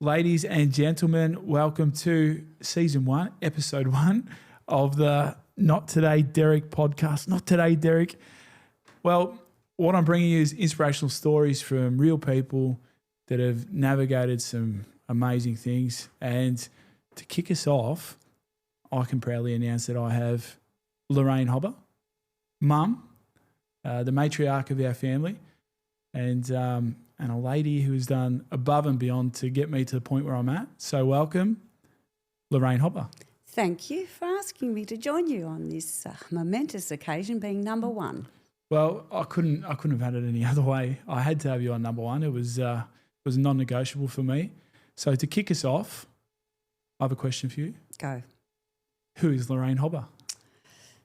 Ladies and gentlemen, welcome to Season 1, Episode 1 of the Not Today Derek podcast. Not today, Derek. Well, what I'm bringing you is inspirational stories from real people that have navigated some amazing things. And to kick us off, I can proudly announce that I have Lorraine Hobba, mum, the matriarch of our family, and a lady who has done above and beyond to get me to the point where I'm at. So welcome, Lorraine Hobba. Thank you for asking me to join you on this momentous occasion, being number one. Well, I couldn't have had it any other way. I had to have you on number one. It was non-negotiable for me. So to kick us off, I have a question for you. Go. Who is Lorraine Hobba?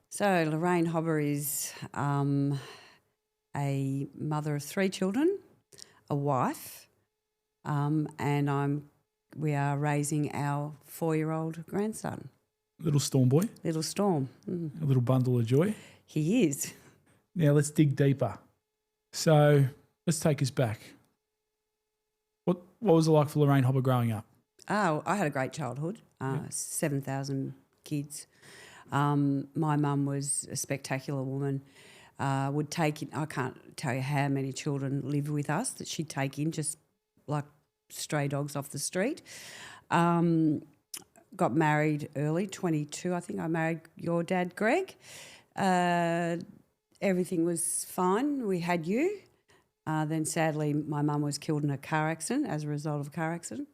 So Lorraine Hobba is a mother of 3 children, a wife, and we are raising our 4-year-old grandson. Little Storm boy. Little Storm. A little bundle of joy. He is. Now let's dig deeper. So let's take us back. What was it like for Lorraine Hobba growing up? Oh, I had a great childhood. 7,000 kids. My mum was a spectacular woman. Would take in, I can't tell you how many children lived with us that she'd take in just like stray dogs off the street. Got married early, 22 I think. I married your dad, Greg. Everything was fine. We had you. Then sadly my mum was killed in a car accident as a result of a car accident.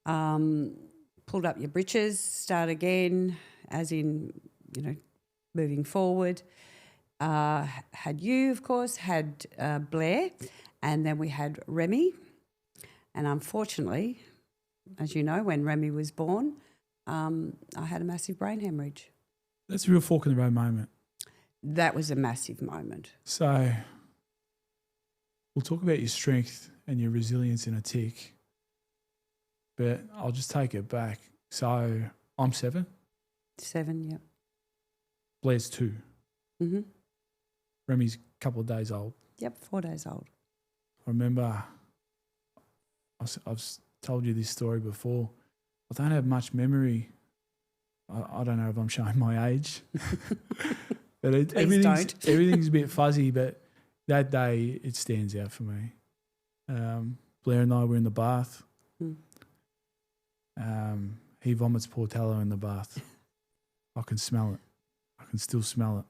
Pulled up your britches, start again, as in, moving forward. Had you, of course, had Blair, and then we had Remy. And unfortunately, as you know, when Remy was born, I had a massive brain hemorrhage. That's a real fork in the road moment. That was a massive moment. So we'll talk about your strength and your resilience in a tick, but I'll just take it back. So I'm 7. 7, yeah. Blair's 2. Mm-hmm. Remy's a couple of days old. Yep, 4 days old. I remember I've told you this story before. I don't have much memory. I don't know if I'm showing my age. But everything's a bit fuzzy, but that day it stands out for me. Blair and I were in the bath. He vomits Portello in the bath. I can smell it. I can still smell it.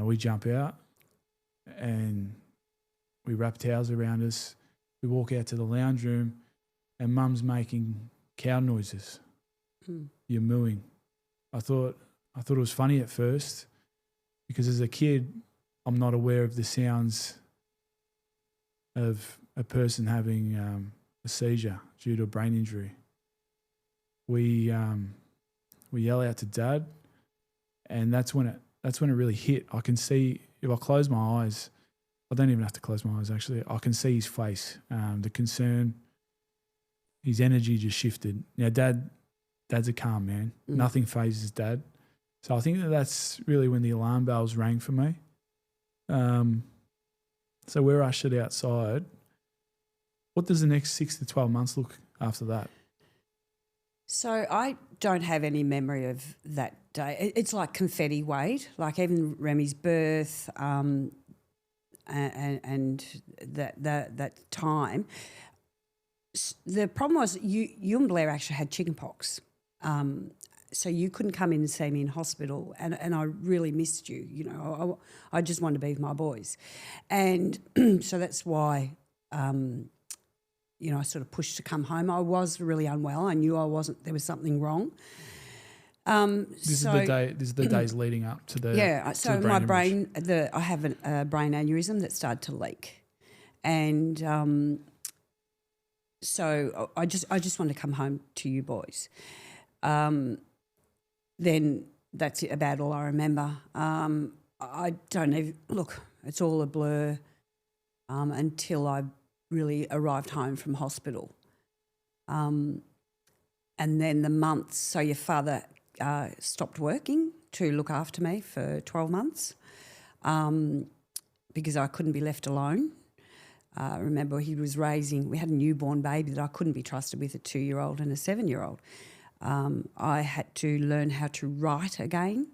We jump out and we wrap towels around us. We walk out to the lounge room and Mum's making cow noises. You're mooing. I thought it was funny at first because as a kid I'm not aware of the sounds of a person having a seizure due to a brain injury. We yell out to Dad, and that's when it really hit. I can see, if I close my eyes, I don't even have to close my eyes actually, I can see his face, the concern, his energy just shifted. Now Dad's a calm man. Nothing phases Dad. So I think that's really when the alarm bells rang for me. So we're ushered outside. What does the next 6 to 12 months look after that? So I don't have any memory of that day. It's like confetti weight, like even Remy's birth and that time. The problem was you and Blair actually had chickenpox. So you couldn't come in and see me in hospital, and I really missed you. I just wanted to be with my boys. And so that's why I sort of pushed to come home. I was really unwell. I knew there was something wrong. This is the days leading up to the So my brain, I have a brain aneurysm that started to leak, and so I just wanted to come home to you boys. Then that's about all I remember. I don't even look. It's all a blur until I really arrived home from hospital. And then the months, so your father stopped working to look after me for 12 months because I couldn't be left alone. I remember we had a newborn baby that I couldn't be trusted with, a 2-year-old and a 7-year-old. I had to learn how to write again.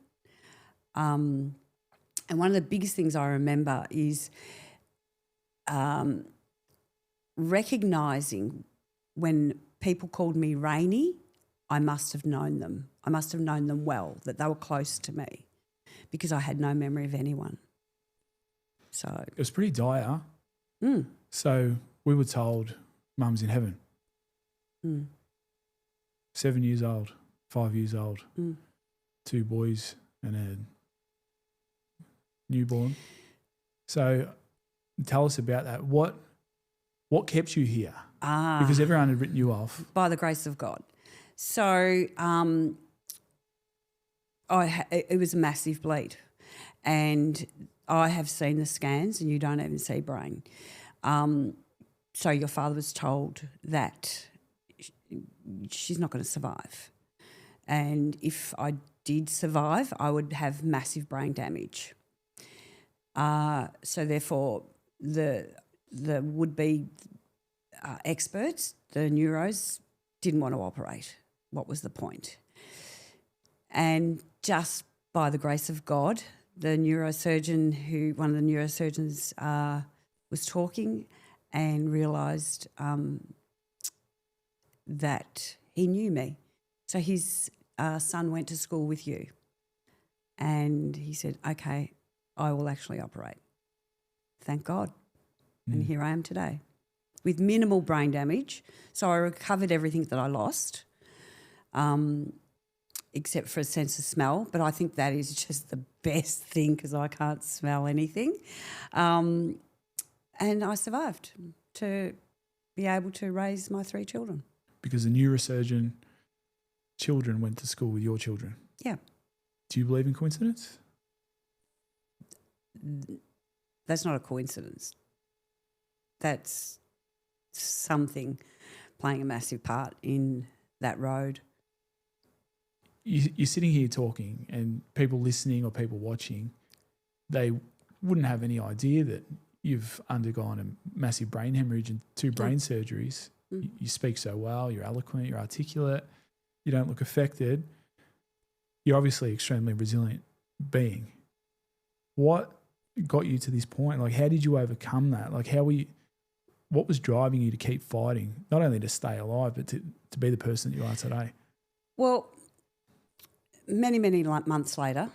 And one of the biggest things I remember is recognising when people called me Rainy, I must have known them. I must have known them well, that they were close to me, because I had no memory of anyone. So It was pretty dire. Mm. So we were told mum's in heaven. 7 years old, 5 years old, 2 boys and a newborn. So tell us about that. What kept you here? Because everyone had written you off. By the grace of God. So it was a massive bleed, and I have seen the scans, and you don't even see brain. So your father was told that she's not going to survive, and if I did survive, I would have massive brain damage. So therefore, the would-be experts, the neuros, didn't want to operate. What was the point? And just by the grace of God, one of the neurosurgeons was talking and realised that he knew me. So his son went to school with you, and he said, okay, I will actually operate. Thank God. And here I am today with minimal brain damage. So I recovered everything that I lost, except for a sense of smell. But I think that is just the best thing because I can't smell anything. And I survived to be able to raise my 3 children. Because the neurosurgeon children went to school with your children. Yeah. Do you believe in coincidence? That's not a coincidence. That's something playing a massive part in that road. You're sitting here talking, and people listening or people watching, they wouldn't have any idea that you've undergone a massive brain hemorrhage and 2 brain surgeries. You speak so well, you're eloquent, you're articulate, you don't look affected. You're obviously an extremely resilient being. What got you to this point? Like, how did you overcome that? Like, what was driving you to keep fighting, not only to stay alive, but to be the person that you are today? Well, many months later,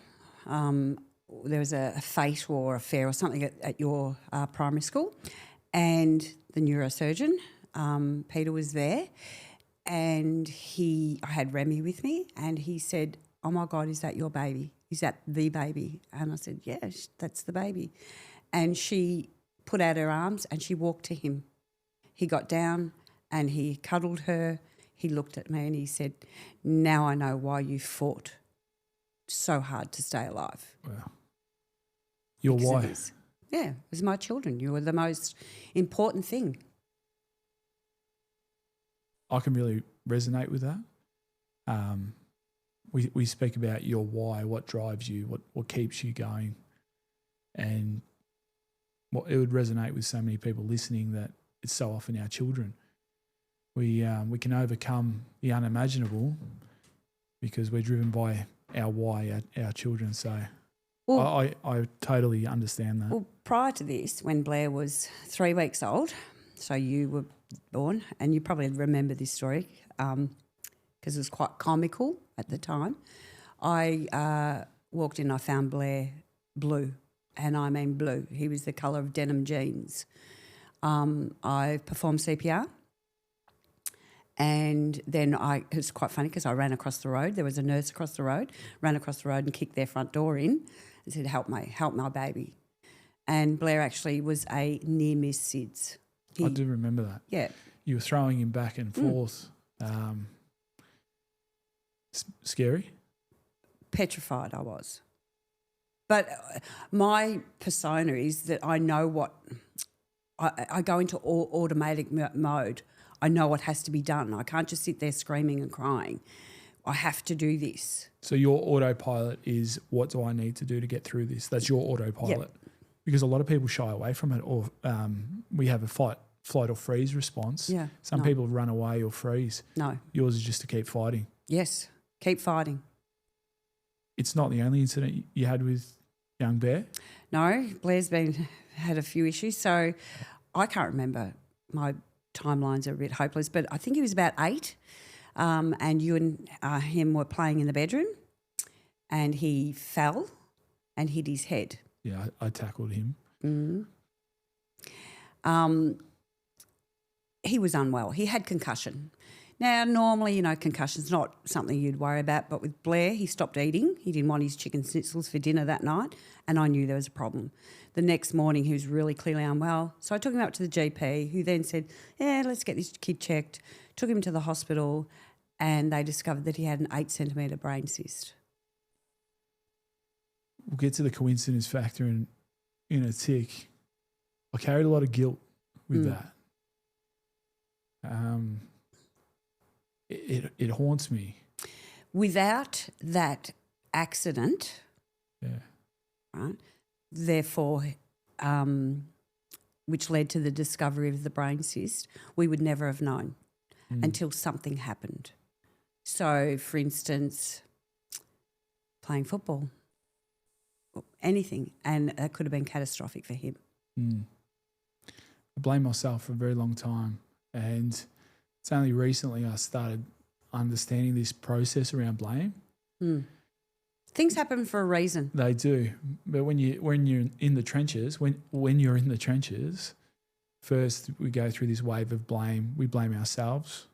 there was a fete or a fair or something at your primary school, and the neurosurgeon, Peter, was there, and I had Remy with me, and he said, "Oh my God, is that your baby? Is that the baby?" And I said, "Yeah, that's the baby." And she put out her arms and she walked to him. He got down and he cuddled her. He looked at me and he said, "Now I know why you fought so hard to stay alive." Wow. Your why? Yeah, it was my children. You were the most important thing. I can really resonate with that. We speak about your why, what drives you, what keeps you going, and it would resonate with so many people listening that it's so often our children. We can overcome the unimaginable because we're driven by our why, our children. So I totally understand that. Well, prior to this, when Blair was 3 weeks old, so you were born, and you probably remember this story because it was quite comical at the time. I walked in, I found Blair blue, and I mean blue. He was the colour of denim jeans. I performed CPR, and then it was quite funny because I ran across the road. There was a nurse across the road, ran across the road and kicked their front door in and said, help my baby. And Blair actually was a near-miss SIDS. I do remember that. Yeah. You were throwing him back and forth. Scary? Petrified I was. But my persona is that I know what I go into automatic mode. I know what has to be done. I can't just sit there screaming and crying. I have to do this. So your autopilot is, what do I need to do to get through this? That's your autopilot. Yep. because a lot of people shy away from it, or we have a flight or freeze response. Yeah. Some people run away or freeze. No. Yours is just to keep fighting. Yes. Keep fighting. It's not the only incident you had with young Bear? No, Blair's had a few issues. So I can't remember. My timelines are a bit hopeless, but I think he was about 8, and you and him were playing in the bedroom, and he fell and hit his head. Yeah, I tackled him. Mm. He was unwell. He had concussion. Now, normally, concussion's not something you'd worry about, but with Blair, he stopped eating. He didn't want his chicken schnitzels for dinner that night, and I knew there was a problem. The next morning, he was really clearly unwell. So I took him up to the GP, who then said, let's get this kid checked. Took him to the hospital, and they discovered that he had an 8-centimetre brain cyst. We'll get to the coincidence factor in a tick. I carried a lot of guilt with that. It haunts me. Without that accident, right, therefore, which led to the discovery of the brain cyst, we would never have known until something happened. So, for instance, playing football, anything, and it could have been catastrophic for him. I blame myself for a very long time, and it's only recently I started understanding this process around blame. Things happen for a reason. They do, but when you're in the trenches, when you're in the trenches, first we go through this wave of blame. We blame ourselves,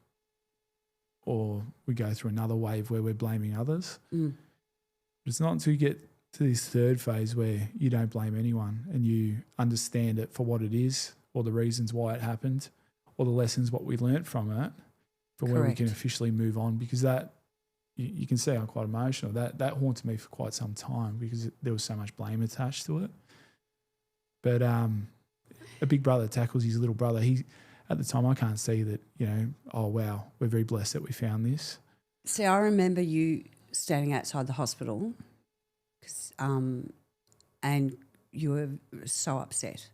or we go through another wave where we're blaming others. But it's not until you get to this third phase where you don't blame anyone and you understand it for what it is, or the reasons why it happened, or the lessons what we learnt from it, for where we can officially move on. Because that, you can see I'm quite emotional. That haunted me for quite some time because there was so much blame attached to it. But a big brother tackles his little brother. At the time, I can't see that, oh, wow, we're very blessed that we found this. See, I remember you standing outside the hospital and you were so upset.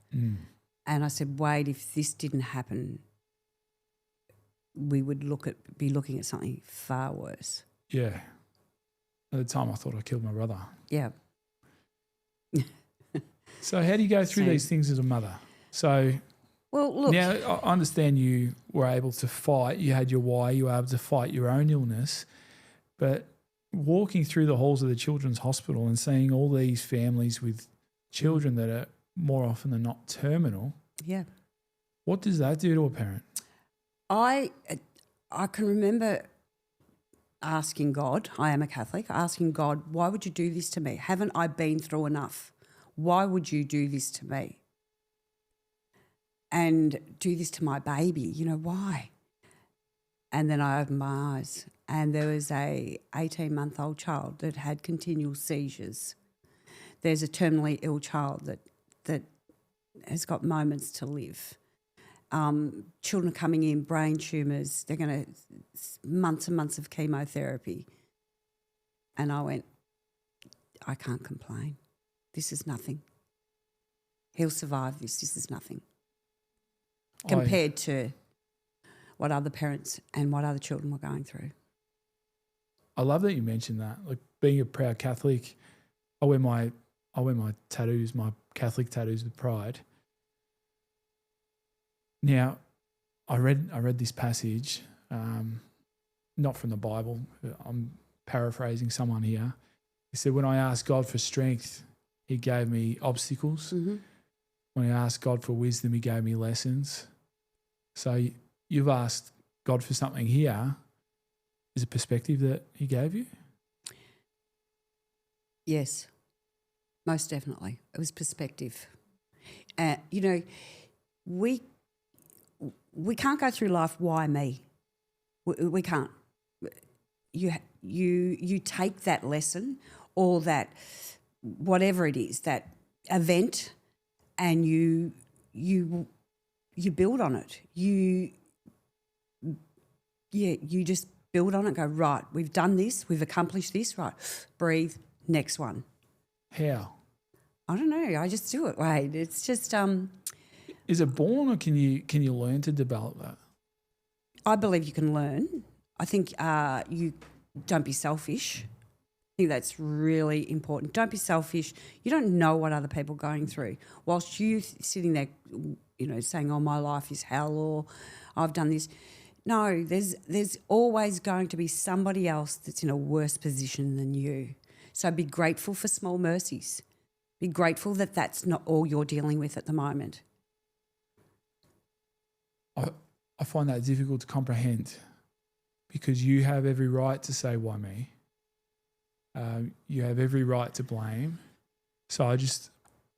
And I said, Wade, if this didn't happen, we would be looking at something far worse. Yeah. At the time, I thought I killed my brother. Yeah. So how do you go through these things as a mother? So well, look. Now, I understand you were able to fight. You had your why. You were able to fight your own illness. But walking through the halls of the Children's Hospital and seeing all these families with children that are more often than not terminal, what does that do to a parent? I can remember asking God, I am a Catholic, asking God, why would you do this to me? Haven't I been through enough? Why would you do this to me? And do this to my baby, why? And then I opened my eyes and there was a 18-month-old child that had continual seizures. There's a terminally ill child that has got moments to live. Children coming in, brain tumours, they're going to months and months of chemotherapy. And I went, I can't complain. This is nothing. He'll survive this. This is nothing. Compared to what other parents and what other children were going through. I love that you mentioned that. Like, being a proud Catholic, I wear my tattoos, my Catholic tattoos with pride. Now, I read this passage, not from the Bible. I'm paraphrasing someone here. He said, when I asked God for strength, he gave me obstacles. When I asked God for wisdom, he gave me lessons. So you've asked God for something here. Is it perspective that he gave you? Yes, most definitely. It was perspective. We can't go through life, why me? We can't. You take that lesson or that whatever it is, that event, and you build on it. You just build on it and go, right, we've done this, we've accomplished this, right, breathe, next one. How? I don't know. I just do it, Wade. It's just Is it born, or can you learn to develop that? I believe you can learn. I think you don't be selfish. I think that's really important. Don't be selfish. You don't know what other people are going through. Whilst you sitting there, saying, "Oh, my life is hell," or "I've done this." No, there's always going to be somebody else that's in a worse position than you. So be grateful for small mercies. Be grateful that that's not all you're dealing with at the moment. I find that difficult to comprehend, because you have every right to say, "Why me?" You have every right to blame. So I just,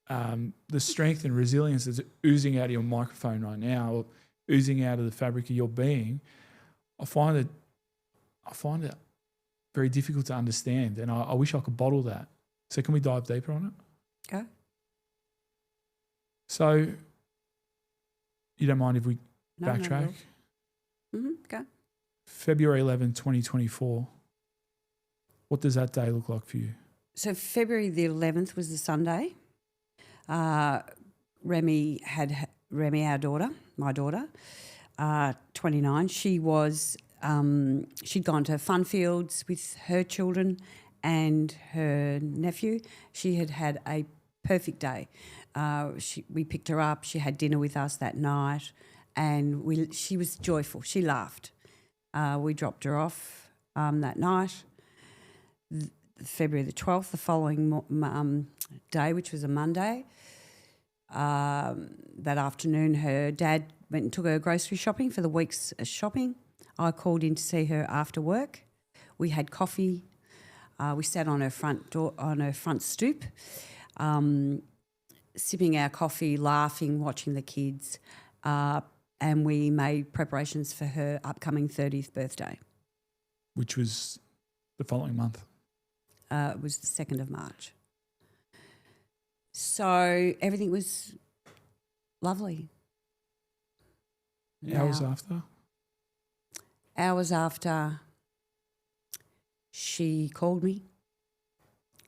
the strength and resilience that's oozing out of your microphone right now, or oozing out of the fabric of your being, I find it very difficult to understand, and I wish I could bottle that. So can we dive deeper on it? Go. So you don't mind if we backtrack? Go. February 11, 2024. What does that day look like for you? So February the 11th was the Sunday. Remy, our daughter, my daughter, 29. She was she'd gone to Funfields with her children and her nephew. She had a perfect day. We picked her up. She had dinner with us that night, and she was joyful. She laughed. We dropped her off that night. February the 12th, the following day, which was a Monday. That afternoon, her dad went and took her grocery shopping for the week's shopping. I called in to see her after work. We had coffee. We sat on her front stoop, sipping our coffee, laughing, watching the kids, and we made preparations for her upcoming 30th birthday. Which was the following month. It was the 2nd of March. So everything was lovely. Hours after? Hours after, she called me,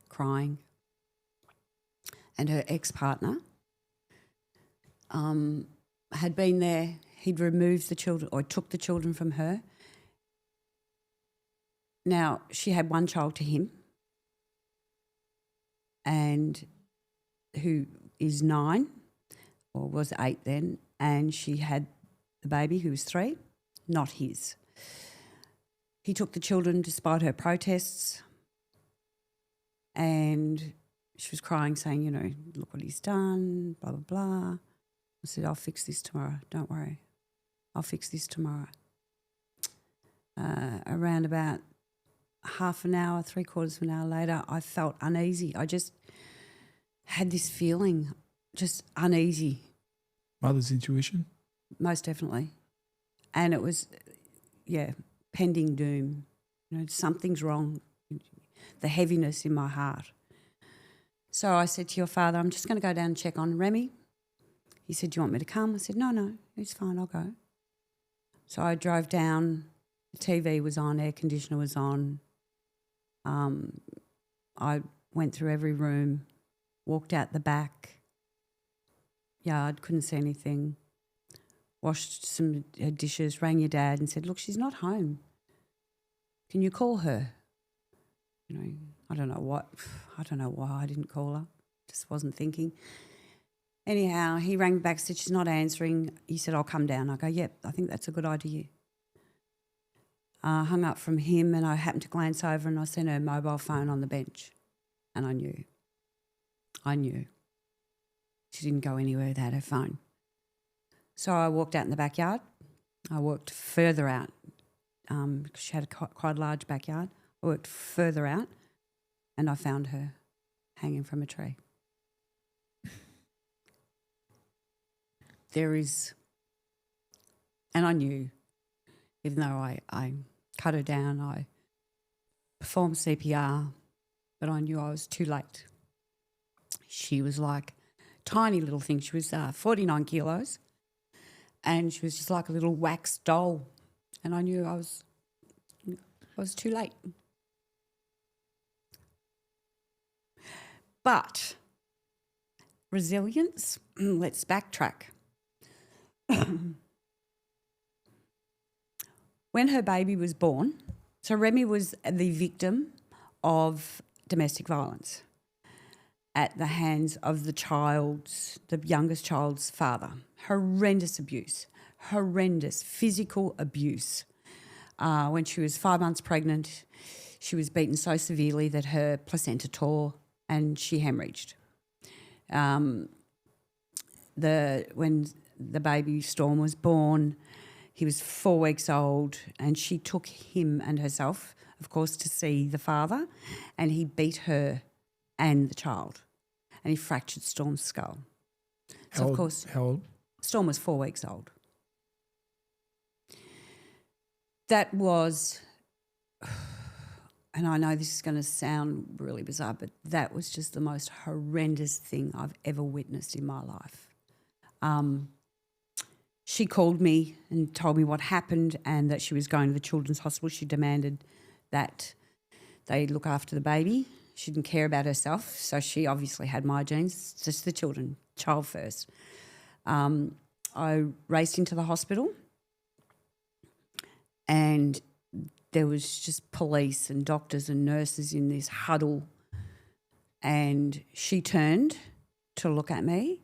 crying, and her ex-partner had been there. He'd removed the children, or took the children from her. Now, she had one child to him, and who is 9, or was 8 then, and she had the baby who was 3, not his. He took the children despite her protests, and she was crying, saying, look what he's done, blah, blah, blah. I said, I'll fix this tomorrow, don't worry. I'll fix this tomorrow. Around about half an hour, 3/4 of an hour later, I felt uneasy. I just had this feeling, just uneasy. Mother's intuition? Most definitely. And it was, pending doom. Something's wrong. The heaviness in my heart. So I said to your father, I'm just going to go down and check on Remy. He said, do you want me to come? I said, no, it's fine, I'll go. So I drove down. The TV was on, air conditioner was on. I went through every room, walked out the back yard, couldn't see anything, washed some dishes, rang your dad and said, look, she's not home. Can you call her? I don't know why I didn't call her. Just wasn't thinking. Anyhow, he rang back, said she's not answering. He said, I'll come down. I go, yep, I think that's a good idea. Hung up from him, and I happened to glance over and I seen her mobile phone on the bench, and I knew. She didn't go anywhere without her phone. So I walked out in the backyard. I walked further out because she had quite a large backyard. I walked further out and I found her hanging from a tree. And I knew, even though I cut her down, I performed CPR, but I knew I was too late. She was like a tiny little thing. She was 49 kilos, and she was just like a little wax doll, and I knew I was too late. But resilience. Let's backtrack. When her baby was born, so Remy was the victim of domestic violence at the hands of the youngest child's father. Horrendous abuse, horrendous physical abuse. When she was 5 months pregnant, she was beaten so severely that her placenta tore and she hemorrhaged. When the baby Storm was born, he was 4 weeks old, and she took him and herself, of course, to see the father, and he beat her and the child, and he fractured Storm's skull. So, of course, how old? Storm was 4 weeks old. That was, and I know this is going to sound really bizarre, but that was just the most horrendous thing I've ever witnessed in my life. She called me and told me what happened and that she was going to the children's hospital. She demanded that they look after the baby. She didn't care about herself, so she obviously had my genes, just the children, child first. I raced into the hospital and there was just police and doctors and nurses in this huddle, and she turned to look at me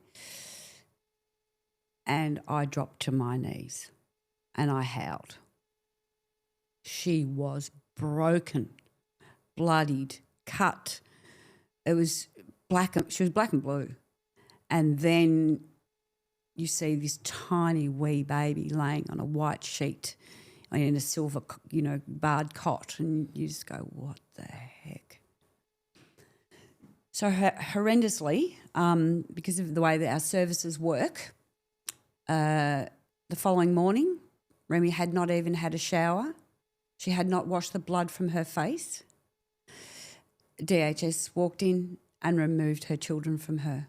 and I dropped to my knees and I howled. She was broken, bloodied, cut. It was she was black and blue. And then you see this tiny wee baby laying on a white sheet in a silver, barred cot, and you just go, what the heck? So horrendously, because of the way that our services work, the following morning, Remy had not even had a shower. She had not washed the blood from her face. DHS walked in and removed her children from her.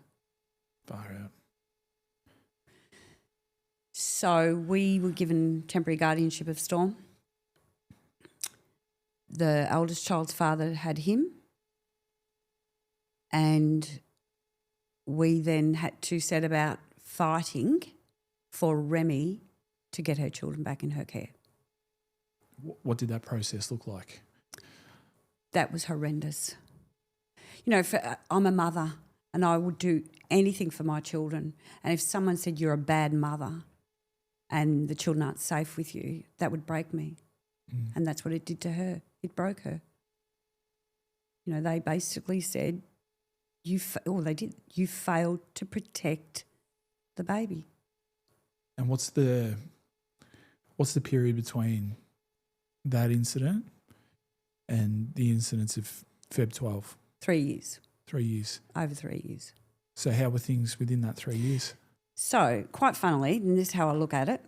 Far out. So we were given temporary guardianship of Storm. The eldest child's father had him, and we then had to set about fighting for Remy to get her children back in her care. What did that process look like? That was horrendous. I'm a mother and I would do anything for my children. And if someone said you're a bad mother and the children aren't safe with you, that would break me. And that's what it did to her. It broke her. They basically said, you failed to protect the baby. And what's the period between that incident and the incidents of Feb 12? 3 years. 3 years. Over 3 years. So how were things within that 3 years? So, quite funnily, and this is how I look at it,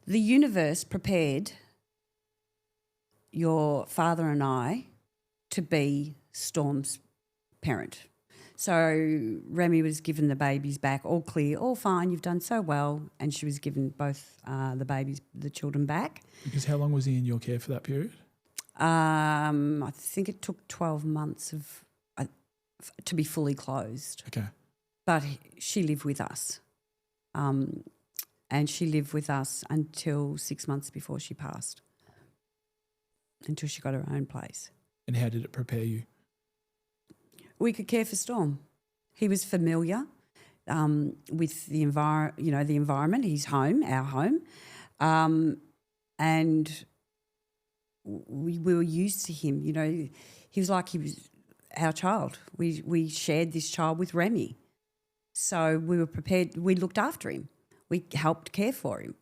the universe prepared your father and I to be Storm's parent. So Remy was given the babies back, all clear, all fine, you've done so well, and she was given both the children back. Because how long was he in your care for that period? I think it took 12 months to be fully closed. Okay. But she lived with us. And she lived with us until 6 months before she passed, until she got her own place. And how did it prepare you? We could care for Storm. He was familiar with the environment, his home, our home, and we were used to him. He was like he was our child. We shared this child with Remy, so we were prepared. We looked after him. We helped care for him.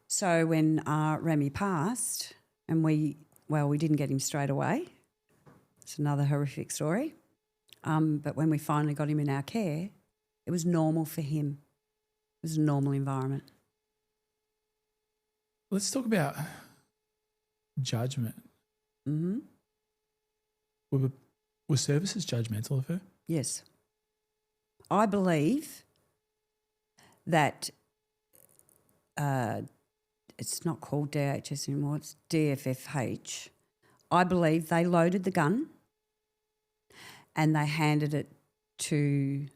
So when Remy passed, and we didn't get him straight away. It's another horrific story. But when we finally got him in our care, it was normal for him. It was a normal environment. Let's talk about judgment. Mm-hmm. Were services judgmental of her? Yes. I believe that it's not called DHS anymore, it's DFFH. I believe they loaded the gun and they handed it to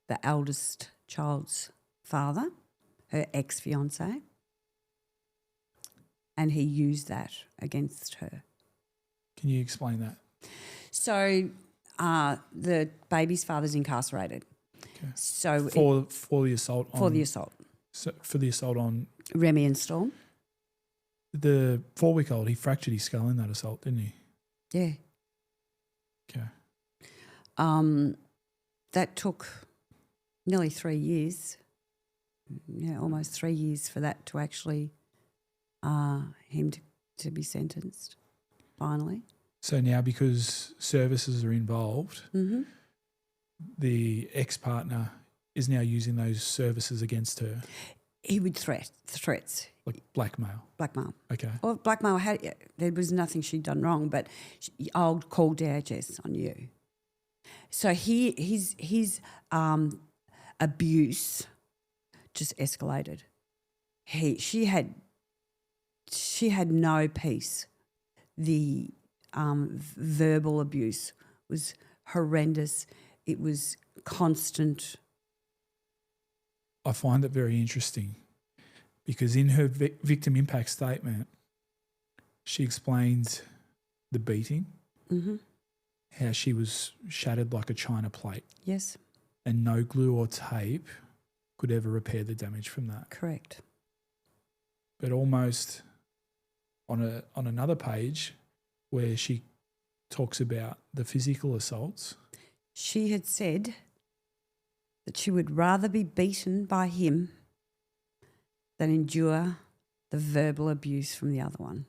the eldest child's father, her ex-fiancé, and he used that against her. Can you explain that? So the baby's father's incarcerated. Okay. So for the assault on... For the assault. So for the assault on... Remy and Storm. The 4-week-old, he fractured his skull in that assault, didn't he? Yeah. Okay. That took nearly 3 years. Yeah, almost 3 years for that to actually him to be sentenced finally. So now because services are involved, the ex-partner is now using those services against her. He would threats. Like blackmail. Blackmail. Okay. Or blackmail, there was nothing she'd done wrong, but I'll call DHS on you. So his abuse just escalated. She had no peace. The verbal abuse was horrendous. It was constant. I find it very interesting because in her victim impact statement, she explained the beating, how she was shattered like a china plate. Yes. And no glue or tape could ever repair the damage from that. Correct. But almost on another page where she talks about the physical assaults. She had said that she would rather be beaten by him than endure the verbal abuse from the other one.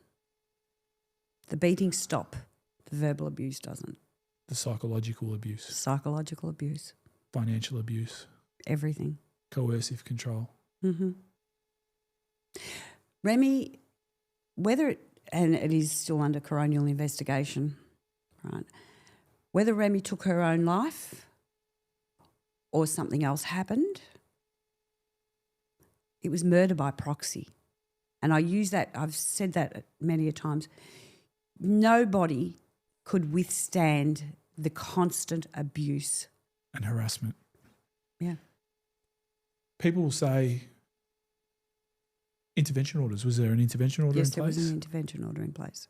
The beatings stop, the verbal abuse doesn't. The psychological abuse. Psychological abuse. Financial abuse. Everything. Coercive control. Remy, and it is still under coronial investigation, right? Whether Remy took her own life or something else happened, it was murder by proxy. And I use that, I've said that many a times. Nobody could withstand the constant abuse. And harassment. Yeah. People will say intervention orders. Was there an intervention order in place? Yes, there was an intervention order in place.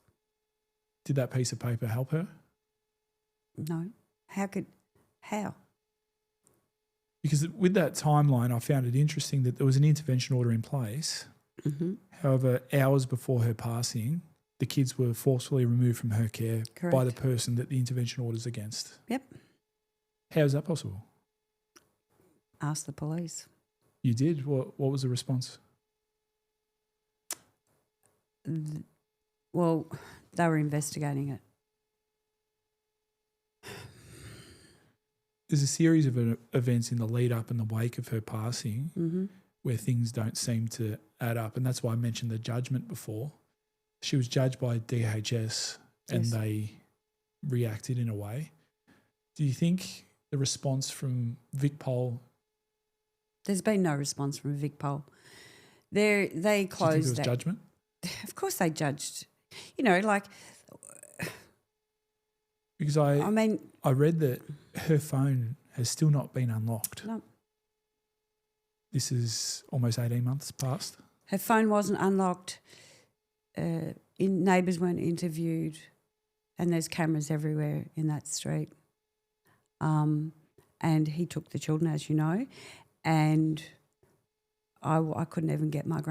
Did that piece of paper help her? No. How? Because with that timeline, I found it interesting that there was an intervention order in place. However, hours before her passing, the kids were forcefully removed from her care by the person that the intervention order is against. Yep. How is that possible? Ask the police. You did? What was the response? Well, they were investigating it. There's a series of events in the lead up and the wake of her passing where things don't seem to add up. And that's why I mentioned the judgment before. She was judged by DHS and they reacted in a way. Do you think the response from VicPol? There's been no response from VicPol. They closed. Do you think it was judgment? Of course they judged. You know, like... Because I read that her phone has still not been unlocked. No. This is almost 18 months past. Her phone wasn't unlocked. Neighbours weren't interviewed, and there's cameras everywhere in that street. And he took the children, as you know, and I couldn't even get my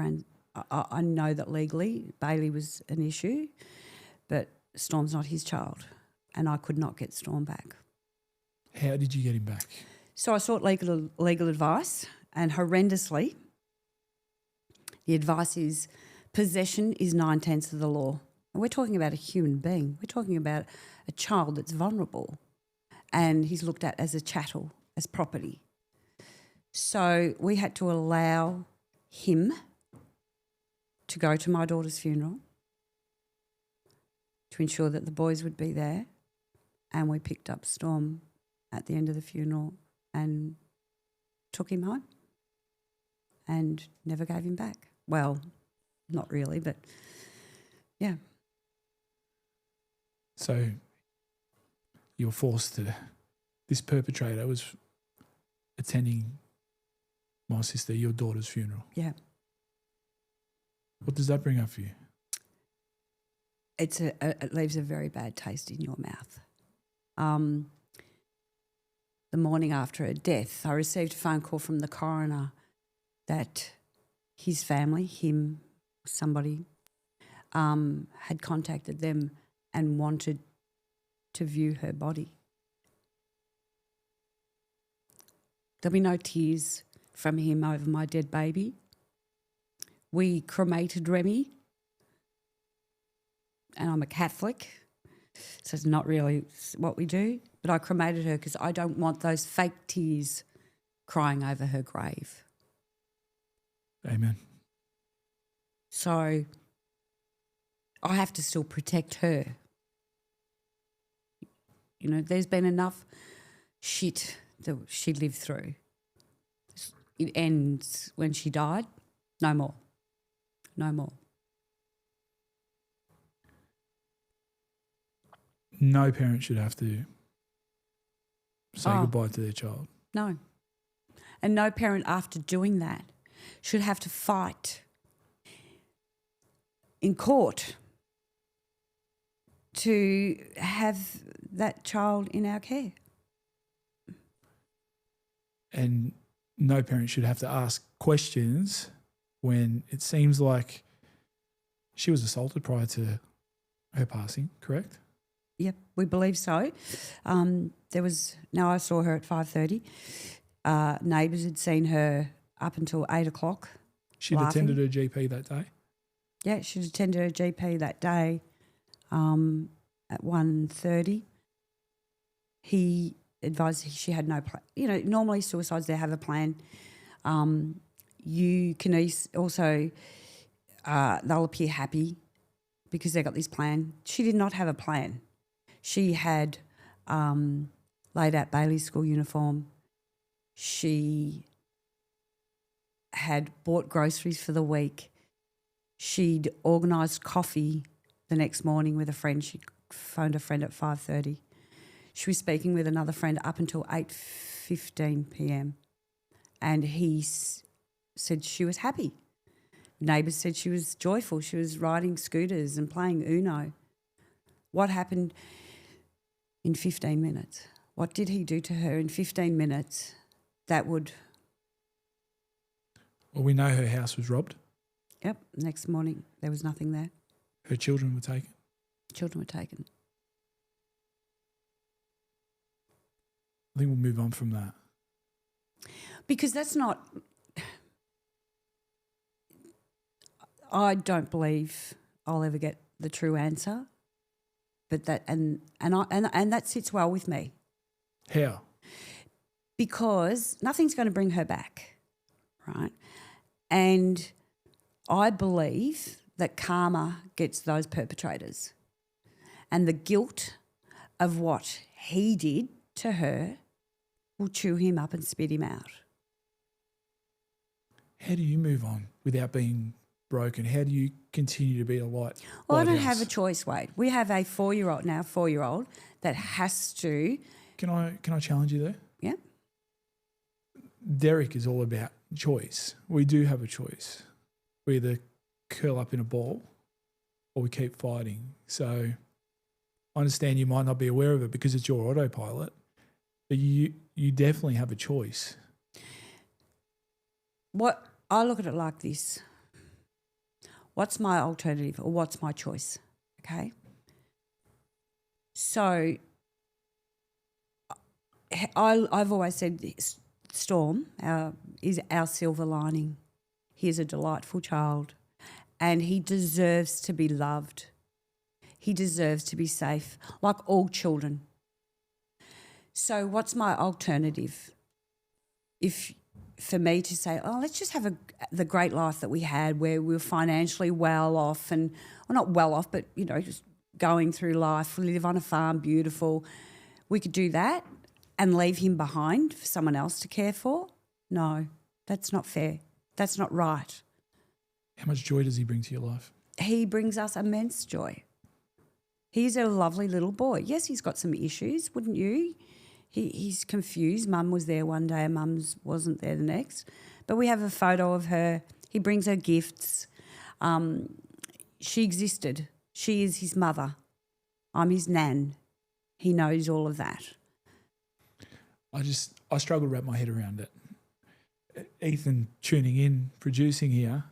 I know that legally Bailey was an issue, but Storm's not his child, and I could not get Storm back. How did you get him back? So I sought legal advice, and horrendously, the advice is possession is 9/10 of the law. And we're talking about a human being. We're talking about a child that's vulnerable, and he's looked at as a chattel, as property. So we had to allow him to go to my daughter's funeral to ensure that the boys would be there, and we picked up Storm at the end of the funeral and took him home and never gave him back. Well, not really, but yeah. So you're forced to, this perpetrator was attending my sister, your daughter's funeral. Yeah. What does that bring up for you? It leaves a very bad taste in your mouth. The morning after her death, I received a phone call from the coroner that his family, him, somebody, had contacted them and wanted to view her body. There'll be no tears from him over my dead baby. We cremated Remy, and I'm a Catholic, so it's not really what we do, but I cremated her because I don't want those fake tears crying over her grave. Amen. So I have to still protect her. You know, there's been enough shit that she lived through. It ends when she died. No more. No more. No parent should have to say goodbye to their child. No. And no parent after doing that should have to fight in court to have that child in our care. And no parent should have to ask questions when it seems like she was assaulted prior to her passing, correct? Yep, we believe so. I saw her at 5:30. Neighbours had seen her up until 8 o'clock. She'd attended her GP that day? Yeah, she'd attended her GP that day at 1:30. He advised she had no plan. You know, normally suicides, they have a plan. You can also, they'll appear happy because they got this plan. She did not have a plan. She had laid out Bailey's school uniform. She had bought groceries for the week. She'd organised coffee the next morning with a friend. She phoned a friend at 5:30. She was speaking with another friend up until 8:15 p.m. and he said she was happy. Neighbours said she was joyful. She was riding scooters and playing Uno. What happened in 15 minutes? What did he do to her in 15 minutes that would... Well, we know her house was robbed. Yep, next morning there was nothing there. Her children were taken. Children were taken. I think we'll move on from that. Because that's not... I don't believe I'll ever get the true answer, but that and that sits well with me. How? Because nothing's going to bring her back, right? And I believe that karma gets those perpetrators, and the guilt of what he did to her will chew him up and spit him out. How do you move on without being broken? How do you continue to be a light? Well, I don't have a choice, Wade. We have a 4-year-old that has to... Can I challenge you there? Yeah. Derek is all about choice. We do have a choice. We either curl up in a ball or we keep fighting. So I understand you might not be aware of it because it's your autopilot, but you definitely have a choice. What I look at it like this. What's my alternative or what's my choice? Okay. So I've always said this, Storm is our silver lining. He is a delightful child and he deserves to be loved. He deserves to be safe, like all children. So what's my alternative? For me to say, let's just have the great life that we had where we were financially well off and, well, not well off, but, you know, just going through life. We live on a farm, beautiful. We could do that and leave him behind for someone else to care for? No, that's not fair. That's not right. How much joy does he bring to your life? He brings us immense joy. He's a lovely little boy. Yes, he's got some issues, wouldn't you? He's confused. Mum was there one day and Mum's wasn't there the next. But we have a photo of her. He brings her gifts. She existed. She is his mother. I'm his nan. He knows all of that. I struggle to wrap my head around it. Ethan tuning in, producing here,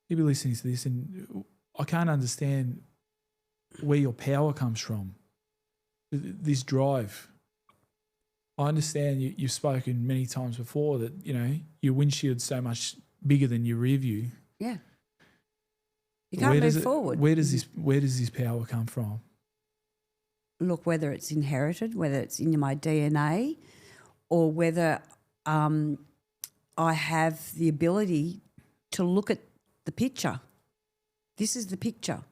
he'll be listening to this, and I can't understand where your power comes from. This drive. I understand you've spoken many times before that, you know, your windshield's so much bigger than your rear view. Yeah. You can't move forward. Where does this power come from? Look, whether it's inherited, whether it's in my DNA, or whether I have the ability to look at the picture. This is the picture.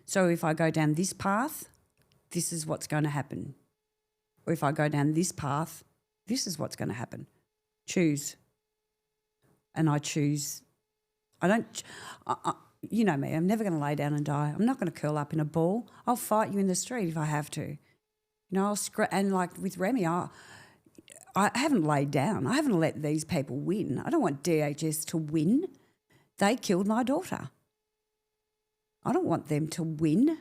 So if I go down this path, this is what's going to happen. Or if I go down this path, this is what's going to happen. Choose. And I choose. I don't, you know me, I'm never going to lay down and die. I'm not going to curl up in a ball. I'll fight you in the street if I have to. You know, and like with Remy, I haven't laid down. I haven't let these people win. I don't want DHS to win. They killed my daughter. I don't want them to win.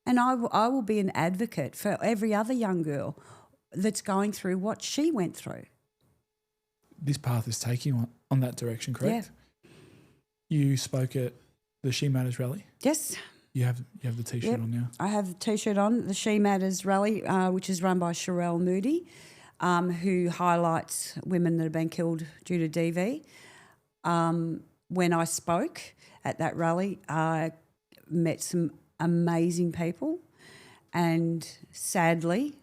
And I will be an advocate for every other young girl that's going through what she went through. This path is taking you on that direction, correct? Yeah. You spoke at the She Matters rally? Yes. You have the T-shirt on now? I have the T-shirt on, the She Matters rally, which is run by Sherelle Moody, who highlights women that have been killed due to DV. When I spoke at that rally, I met some amazing people, and sadly,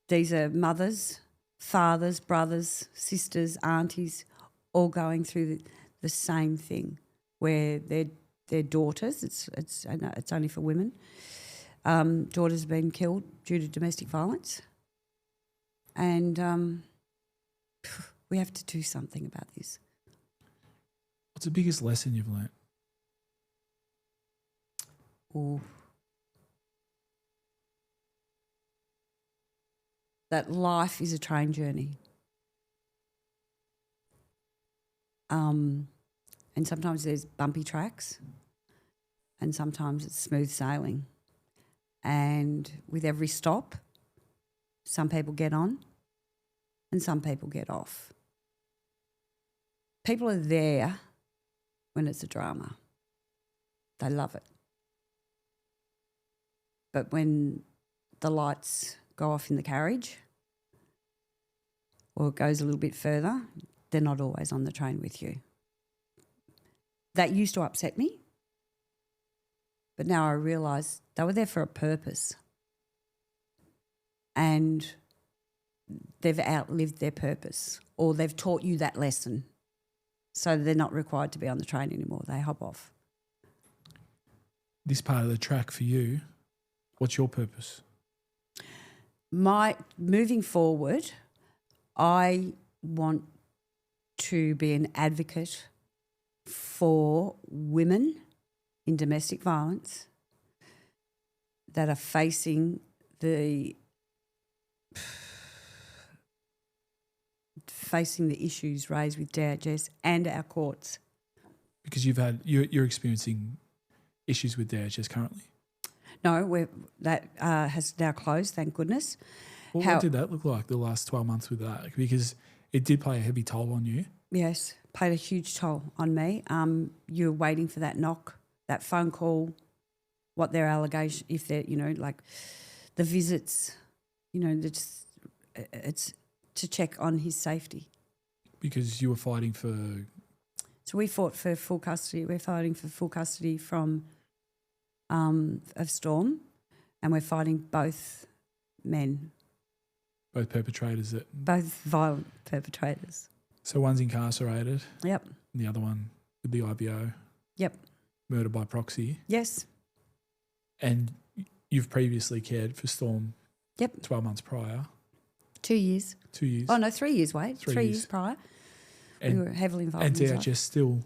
these are mothers, fathers, brothers, sisters, aunties, all going through the same thing, where their daughters, it's only for women, daughters have been killed due to domestic violence, and we have to do something about this. What's the biggest lesson you've learnt? Ooh. That life is a train journey. And sometimes there's bumpy tracks and sometimes it's smooth sailing. And with every stop, some people get on and some people get off. People are there when it's a drama. They love it. But when the lights go off in the carriage or it goes a little bit further, they're not always on the train with you. That used to upset me, but now I realise they were there for a purpose and they've outlived their purpose, or they've taught you that lesson, so they're not required to be on the train anymore. They hop off. This part of the track for you, what's your purpose? Moving forward, I want to be an advocate for women in domestic violence that are facing the issues raised with DHS and our courts. Because you're experiencing issues with DHS currently. No, that has now closed, thank goodness. Well, what did that look like the last 12 months with that? Because it did play a heavy toll on you. Yes, played a huge toll on me. You're waiting for that knock, that phone call, what their allegation, if they're, like the visits, it's to check on his safety. Because you were fighting for... So we fought for full custody. We're fighting for full custody of Storm, and we're fighting both men. Both perpetrators? Both violent perpetrators. So one's incarcerated. Yep. And the other one with the IBO. Yep. Murder by proxy. Yes. And you've previously cared for Storm. Yep. 12 months prior. 2 years. 2 years. Oh, no, 3 years, wait. 3 years prior. And, we were heavily involved and in DHS still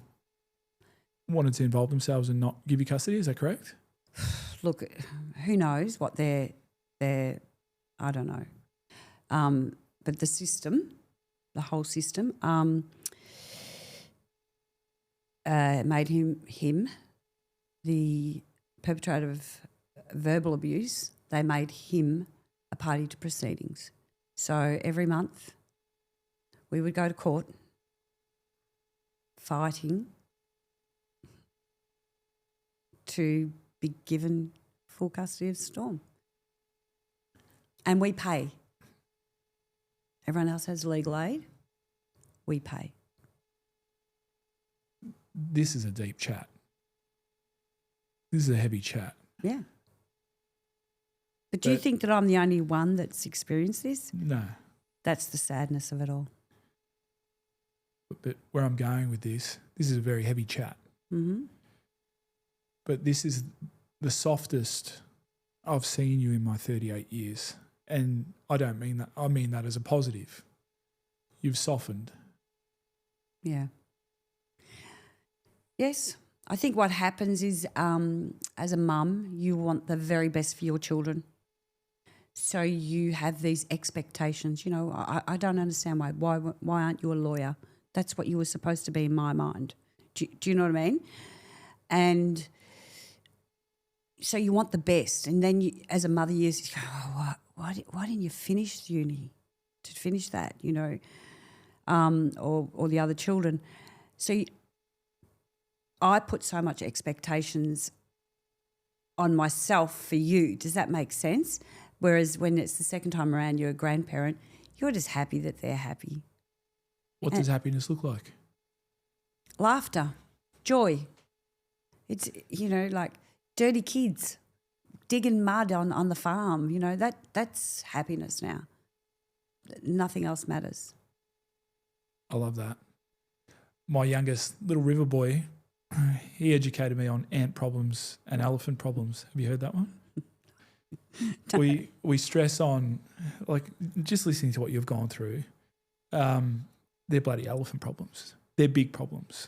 wanted to involve themselves and not give you custody, is that correct? Look, who knows what they're I don't know. But the system, the whole system, made him the perpetrator of verbal abuse. They made him a party to proceedings. So every month we would go to court fighting to be given full custody of Storm. And we pay. Everyone else has legal aid. We pay. This is a deep chat. This is a heavy chat. Yeah. But do you think that I'm the only one that's experienced this? No. That's the sadness of it all. But where I'm going with this is a very heavy chat. Mm-hmm. But this is the softest I've seen you in my 38 years. And I don't mean that. I mean that as a positive. You've softened. Yeah. Yes. I think what happens is as a mum, you want the very best for your children. So you have these expectations. You know, I don't understand why aren't you a lawyer? That's what you were supposed to be in my mind. Do you know what I mean? And so you want the best. And then you, as a mother, you go, oh, why didn't you finish uni to finish that, you know, or the other children? So I put so much expectations on myself for you. Does that make sense? Whereas when it's the second time around, you're a grandparent, you're just happy that they're happy. What does happiness look like? Laughter, joy. It's, you know, like dirty kids digging mud on the farm, you know, that's happiness now. Nothing else matters. I love that. My youngest little river boy, he educated me on ant problems and elephant problems. Have you heard that one? We stress on, like, just listening to what you've gone through, they're bloody elephant problems. They're big problems.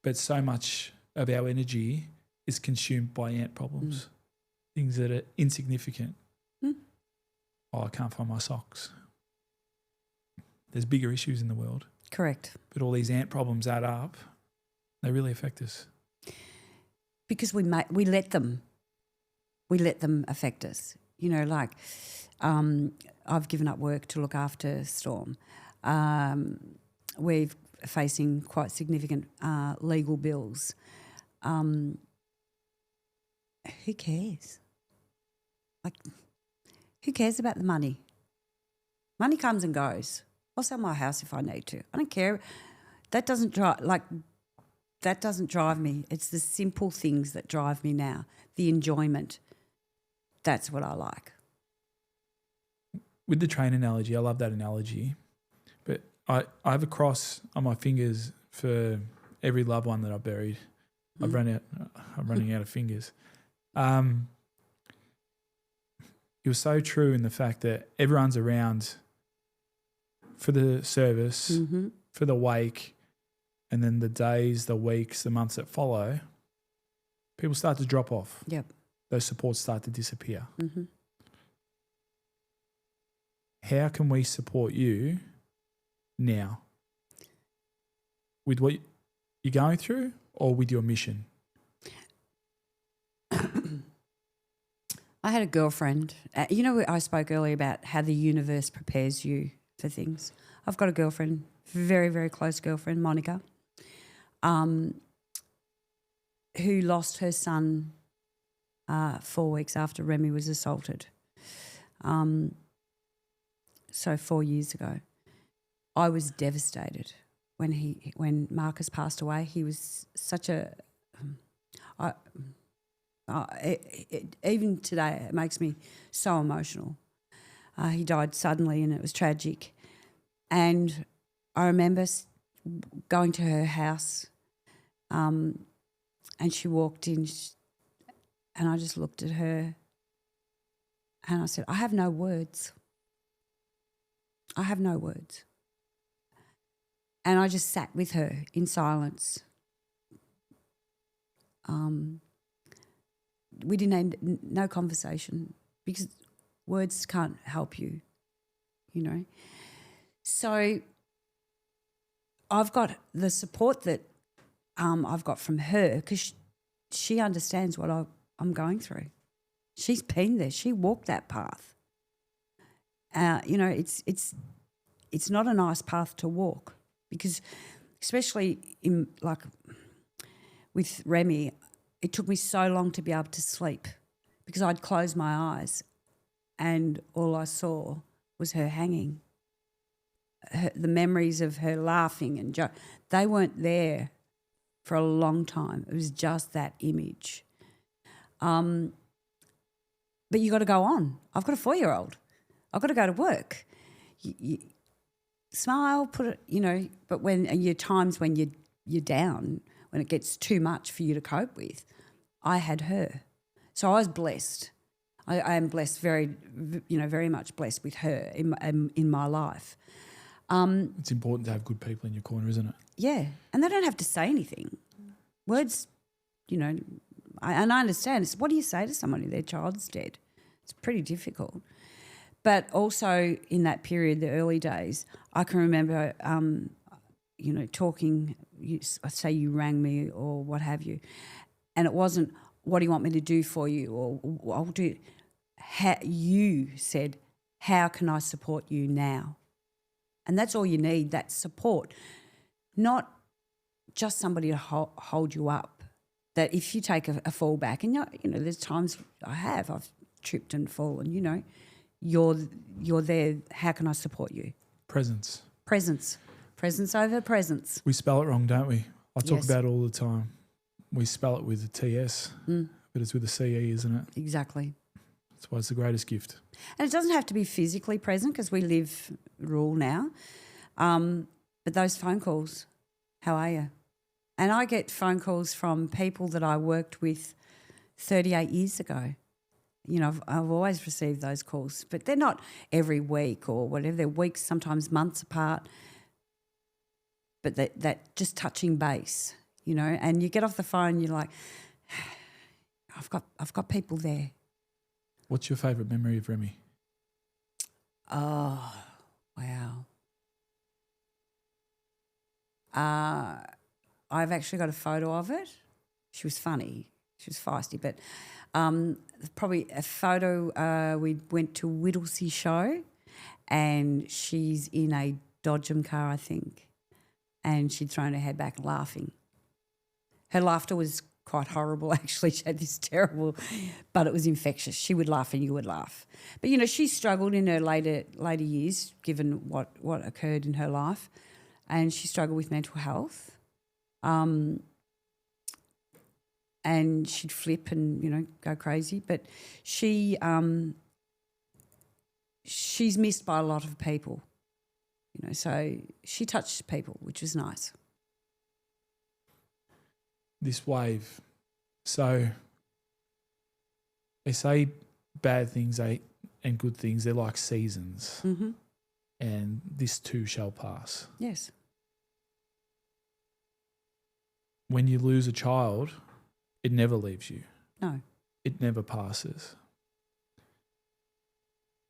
But so much of our energy is consumed by ant problems, things that are insignificant. Oh, I can't find my socks. There's bigger issues in the world. Correct. But all these ant problems add up. They really affect us. Because we let them affect us. You know, like I've given up work to look after Storm. We're facing quite significant legal bills. Who cares? Like, who cares about the money? Money comes and goes. I'll sell my house if I need to. I don't care. That doesn't drive me. It's the simple things that drive me now. The enjoyment. That's what I like. With the train analogy, I love that analogy. But I have a cross on my fingers for every loved one that I've buried. I'm running out of fingers. You're so true in the fact that everyone's around for the service, for the wake, and then the days, the weeks, the months that follow, people start to drop off. Yep. Those supports start to disappear. How can we support you now with what you're going through or with your mission? I had a girlfriend. You know, I spoke earlier about how the universe prepares you for things. I've got a girlfriend, very, very close girlfriend, Monica, who lost her son 4 weeks after Remy was assaulted. So 4 years ago. I was devastated when Marcus passed away. He was such a even today it makes me so emotional. He died suddenly and it was tragic. And I remember going to her house and she walked in and I just looked at her and I said, I have no words. I have no words. And I just sat with her in silence. We didn't have no conversation because words can't help you. you know. So I've got the support that I've got from her because she understands what I'm going through. She's been there. She walked that path. You know, it's not a nice path to walk because, especially in like with Remy, it took me so long to be able to sleep because I'd close my eyes and all I saw was her hanging. The memories of her laughing and they weren't there for a long time. It was just that image. But you got to go on. I've got a 4-year-old. I've got to go to work. You smile, put it, you know. But when your times when you're down, when it gets too much for you to cope with, I had her, so I was blessed. I am blessed, very much blessed with her in my life. It's important to have good people in your corner, isn't it? Yeah, and they don't have to say anything. Words, you know, and I understand. It's, what do you say to somebody their child's dead? It's pretty difficult. But also in that period, the early days, I can remember, you know, talking, say you rang me or what have you, and it wasn't, what do you want me to do for you, or I'll do. You said, how can I support you now? And that's all you need, that support, not just somebody to hold you up. That if you take a fall back, and you know, there's times I've tripped and fallen, you know, you're there. How can I support you? Presence over presence. We spell it wrong, don't we? I talk Yes. about it all the time. We spell it with a TS, but it's with a CE, isn't it? Exactly. That's why it's the greatest gift. And it doesn't have to be physically present because we live rural now. But those phone calls, how are you? And I get phone calls from people that I worked with 38 years ago. You know, I've always received those calls, but they're not every week or whatever. They're weeks, sometimes months apart. But that just touching base, you know, and you get off the phone, you're like, I've got people there. What's your favourite memory of Remy? Oh, wow. I've actually got a photo of it. She was funny. She was feisty, but probably a photo. We went to Whittlesea show, and she's in a Dodgem car, I think, and she'd thrown her head back laughing. Her laughter was quite horrible, actually. She had this terrible, but it was infectious. She would laugh and you would laugh. But, you know, she struggled in her later years, given what occurred in her life, and she struggled with mental health. And she'd flip and, you know, go crazy. But she's missed by a lot of people, you know, so she touched people, which was nice. This wave. So they say bad things and good things, they're like seasons. Mm-hmm. And this too shall pass. Yes. When you lose a child, it never leaves you. No. It never passes.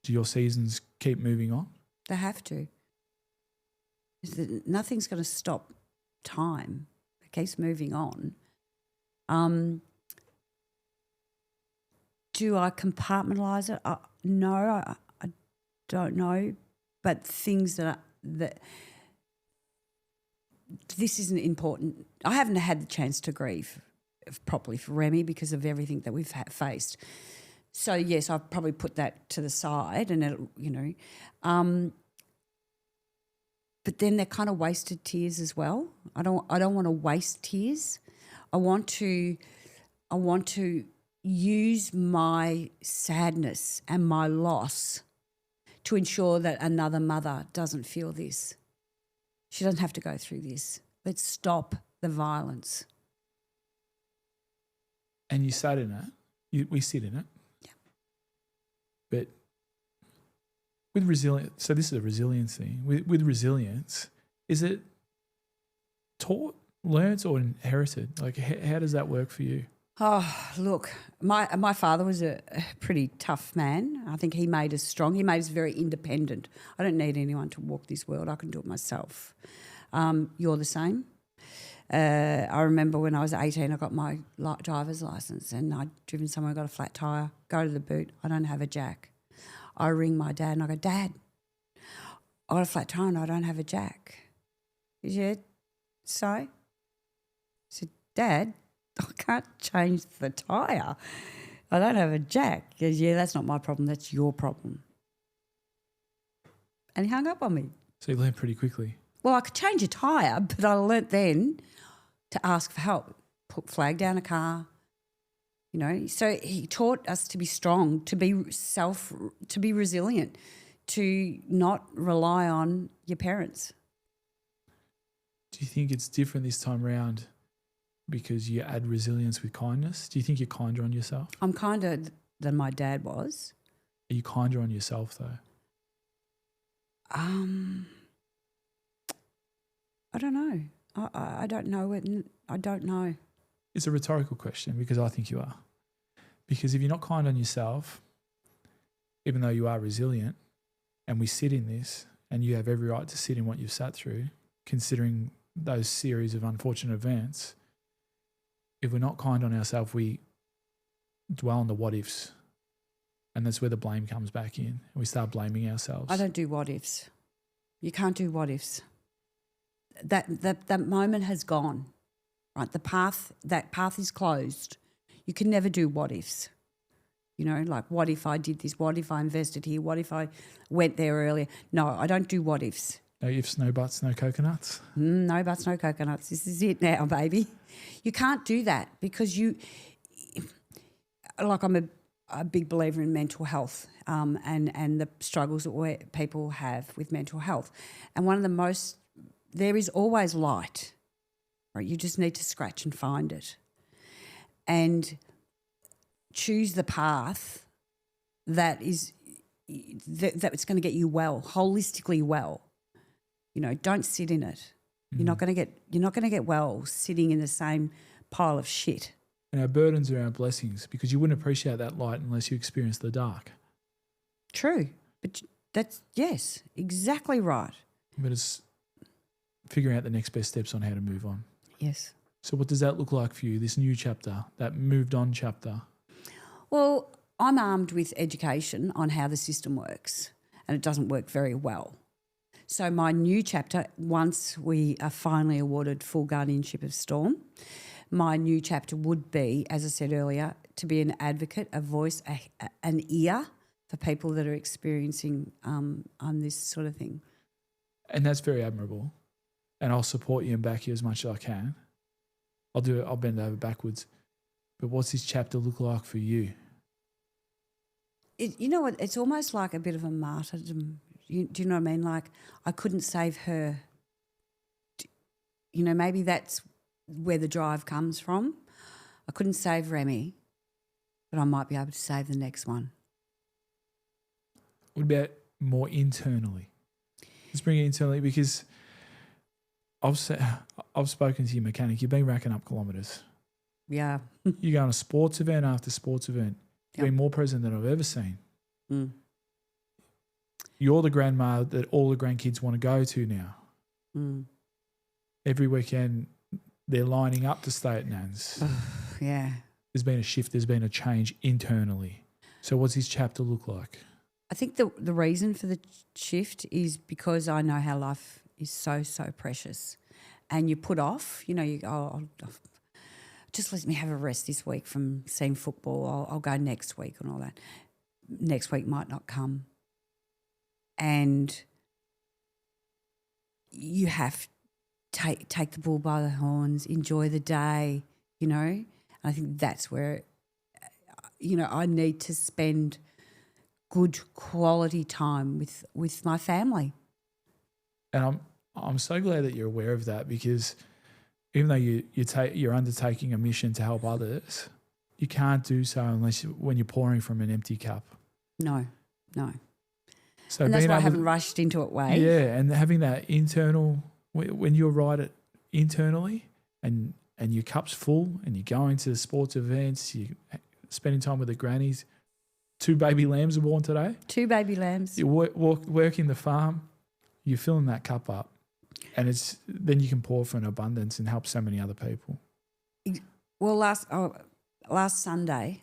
Do your seasons keep moving on? They have to. Nothing's going to stop time. It keeps moving on. Do I compartmentalise it? No, I don't know. But things that this isn't important. I haven't had the chance to grieve properly for Remy because of everything that we've faced. So yes, I've probably put that to the side, and it, you know. But then they're kind of wasted tears as well. I don't want to waste tears. I want to use my sadness and my loss to ensure that another mother doesn't feel this. She doesn't have to go through this. Let's stop the violence. And you sat in it. We sit in it. Yeah. But with resilience, so this is a resilience thing. With resilience, is it taught, learnt, or inherited? Like, how does that work for you? Oh, look, my father was a pretty tough man. I think he made us strong. He made us very independent. I don't need anyone to walk this world. I can do it myself. You're the same. I remember when I was 18, I got my driver's license and I'd driven somewhere, got a flat tyre, go to the boot, I don't have a jack. I ring my dad and I go, Dad, I got a flat tyre and I don't have a jack. He said, so? I said, Dad, I can't change the tyre. I don't have a jack. He goes, yeah, that's not my problem, that's your problem. And he hung up on me. So you learned pretty quickly. Well, I could change a tyre, but I learnt then to ask for help, put flag down a car, you know. So he taught us to be strong, to be resilient, to not rely on your parents. Do you think it's different this time round because you add resilience with kindness? Do you think you're kinder on yourself? I'm kinder than my dad was. Are you kinder on yourself though? I don't know. I don't know it. I don't know. It's a rhetorical question because I think you are. Because if you're not kind on yourself, even though you are resilient, and we sit in this, and you have every right to sit in what you've sat through, considering those series of unfortunate events, if we're not kind on ourselves, we dwell on the what ifs. And that's where the blame comes back in. And we start blaming ourselves. I don't do what ifs. You can't do what ifs. That moment has gone, right? That path is closed. You can never do what ifs. You know, like what if I did this? What if I invested here? What if I went there earlier? No, I don't do what ifs. No ifs, no buts, no coconuts. No buts, no coconuts. This is it now, baby. You can't do that because I'm a big believer in mental health and the struggles that people have with mental health. And there is always light, right? You just need to scratch and find it. And choose the path that's going to get you well, holistically well. You know, don't sit in it. You're not going to get well sitting in the same pile of shit. And our burdens are our blessings because you wouldn't appreciate that light unless you experience the dark. True. But yes, exactly right. But it's figuring out the next best steps on how to move on. Yes. So what does that look like for you, this new chapter, that moved on chapter? Well, I'm armed with education on how the system works and it doesn't work very well. So my new chapter, once we are finally awarded full guardianship of Storm, my new chapter would be, as I said earlier, to be an advocate, a voice, an ear for people that are experiencing this sort of thing. And that's very admirable. And I'll support you and back you as much as I can. I'll do it. I'll bend over backwards. But what's this chapter look like for you? You know what? It's almost like a bit of a martyrdom. Do you know what I mean? Like I couldn't save her. You know, maybe that's where the drive comes from. I couldn't save Remy, but I might be able to save the next one. What about more internally? Let's bring it internally because I've spoken to your mechanic. You've been racking up kilometres. Yeah. You go on a sports event after sports event. You've been more present than I've ever seen. Mm. You're the grandma that all the grandkids want to go to now. Mm. Every weekend they're lining up to stay at Nan's. Yeah. There's been a shift. There's been a change internally. So what's this chapter look like? I think the reason for the shift is because I know how life is so, so precious. And you put off, you know, you go, just let me have a rest this week from seeing football. I'll go next week and all that. Next week might not come. And you have to take the bull by the horns, enjoy the day, you know. And I think that's where, you know, I need to spend good quality time with my family. And I'm so glad that you're aware of that because even though you're undertaking a mission to help others, you can't do so when you're pouring from an empty cup. No. So and that's why I haven't rushed into it way. Yeah, and having that internal, when you're right internally and and your cup's full and you're going to sports events, you're spending time with the grannies. 2 baby lambs were born today. 2 baby lambs. You working the farm, you're filling that cup up, and then you can pour for an abundance and help so many other people. Well, last Sunday,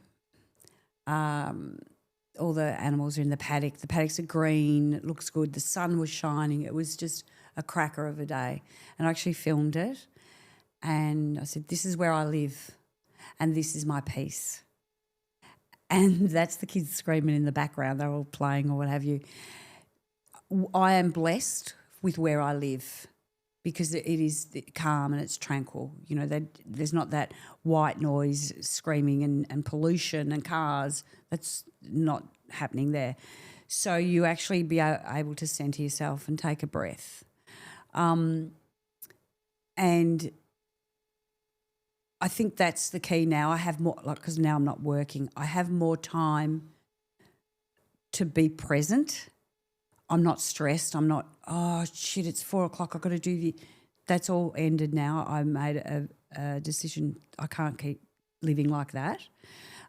all the animals are in the paddock. The paddocks are green. It looks good. The sun was shining. It was just a cracker of a day. And I actually filmed it. And I said, this is where I live and this is my peace. And that's the kids screaming in the background. They're all playing or what have you. I am blessed with where I live because it is calm and it's tranquil. You know, there's not that white noise screaming and pollution and cars. That's not happening there. So you actually be able to center yourself and take a breath. And I think that's the key now. I have more, because now I'm not working, I have more time to be present. I'm not stressed. I'm not, oh, shit, it's 4 o'clock, I've got to do the... That's all ended now. I made a decision. I can't keep living like that.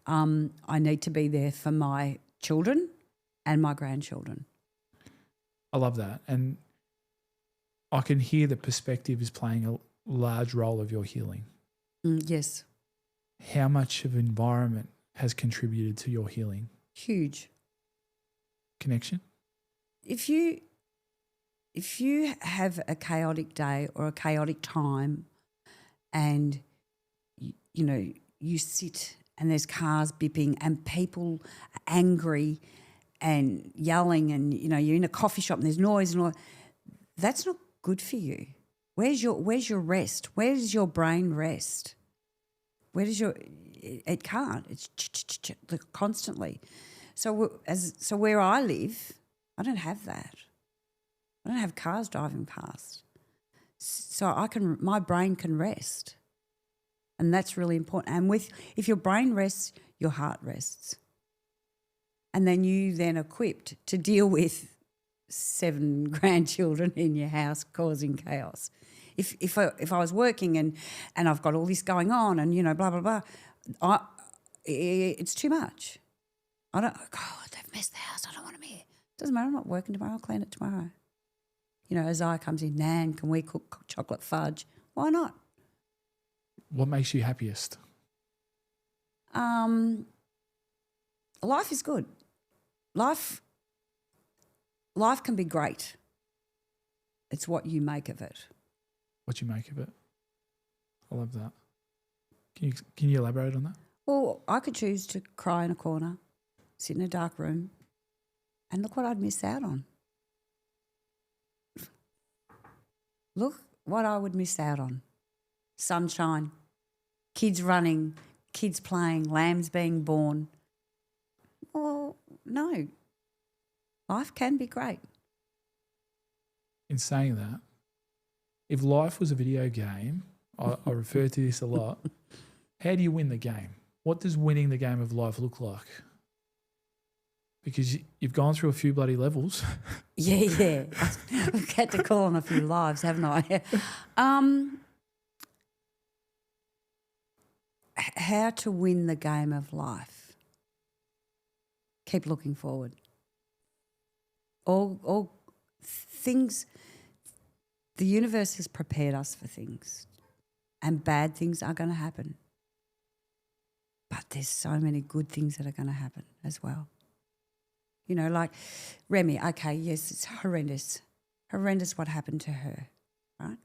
I need to be there for my children and my grandchildren. I love that. And I can hear the perspective is playing a large role of your healing. Yes. How much of environment has contributed to your healing? Huge. Connection? If you have a chaotic day or a chaotic time and, you know, you sit and there's cars beeping and people are angry and yelling and, you know, you're in a coffee shop and there's noise and all, that's not good for you. Where's your rest? Where does your brain rest? It can't. It's constantly. So where I live, I don't have that. I don't have cars driving past. So my brain can rest. And that's really important. And if your brain rests, your heart rests. And then you then equipped to deal with 7 grandchildren in your house causing chaos. If I was working and I've got all this going on and, you know, blah, blah, blah, it's too much. God, they've messed the house. I don't want them here. Doesn't matter. I'm not working tomorrow. I'll clean it tomorrow. You know, Isaiah comes in, Nan, can we cook chocolate fudge? Why not? What makes you happiest? Life is good. Life can be great. It's what you make of it. What you make of it. I love that. Can you elaborate on that? Well, I could choose to cry in a corner, sit in a dark room, and look what I'd miss out on. Look what I would miss out on. Sunshine, kids running, kids playing, lambs being born. Well, no. Life can be great. In saying that, if life was a video game, I refer to this a lot, how do you win the game? What does winning the game of life look like? Because you've gone through a few bloody levels. Yeah. I've had to call on a few lives, haven't I? How to win the game of life. Keep looking forward. All things, the universe has prepared us for things, and bad things are going to happen. But there's so many good things that are going to happen as well. You know, like Remy, okay, yes, it's horrendous what happened to her, right?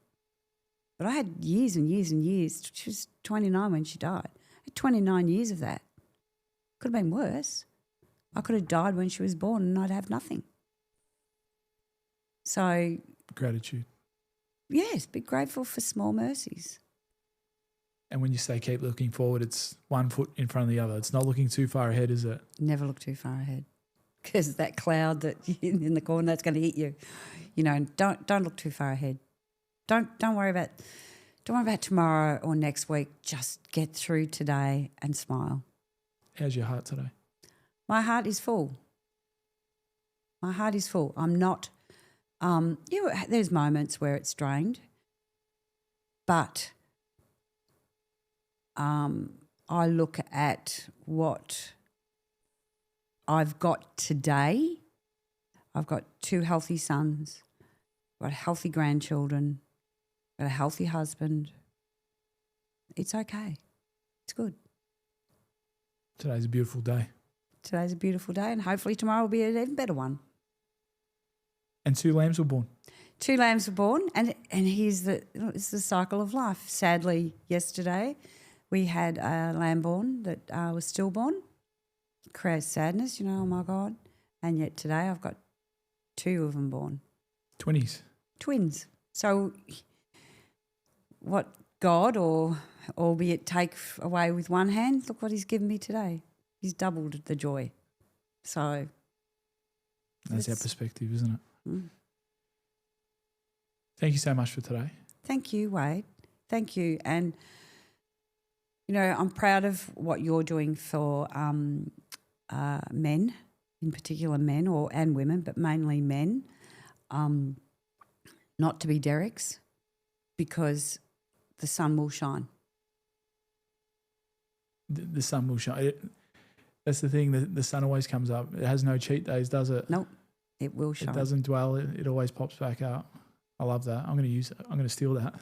But I had years and years and years. She was 29 when she died. I had 29 years of that. Could have been worse. I could have died when she was born and I'd have nothing. So... Gratitude. Yes, be grateful for small mercies. And when you say keep looking forward, it's one foot in front of the other. It's not looking too far ahead, is it? Never look too far ahead, because that cloud that in the corner, that's going to hit you. You know, don't look too far ahead. Don't worry about tomorrow or next week. Just get through today and smile. How's your heart today? My heart is full. My heart is full. I'm not. There's moments where it's drained, but I look at what I've got today. I've got 2 healthy sons, I've got healthy grandchildren, I've got a healthy husband. It's okay. It's good. Today's a beautiful day. Today's a beautiful day, and hopefully tomorrow will be an even better one. And 2 lambs were born. 2 lambs were born, and it's the cycle of life. Sadly, yesterday we had a lamb born that was stillborn. It creates sadness, oh my God. And yet today I've got 2 of them born. Twins. So what God, or albeit take away with one hand, look what he's given me today. He's doubled the joy. So that's our perspective, isn't it? Mm. Thank you so much for today. Thank you, Wade. Thank you. And, I'm proud of what you're doing for men, in particular men and women, but mainly men, not to be derricks, because the sun will shine. The sun will shine. That's the thing. The sun always comes up. It has no cheat days, does it? Nope. It will shine. It doesn't dwell. It always pops back up. I love that. I'm going to use it. I'm going to steal that.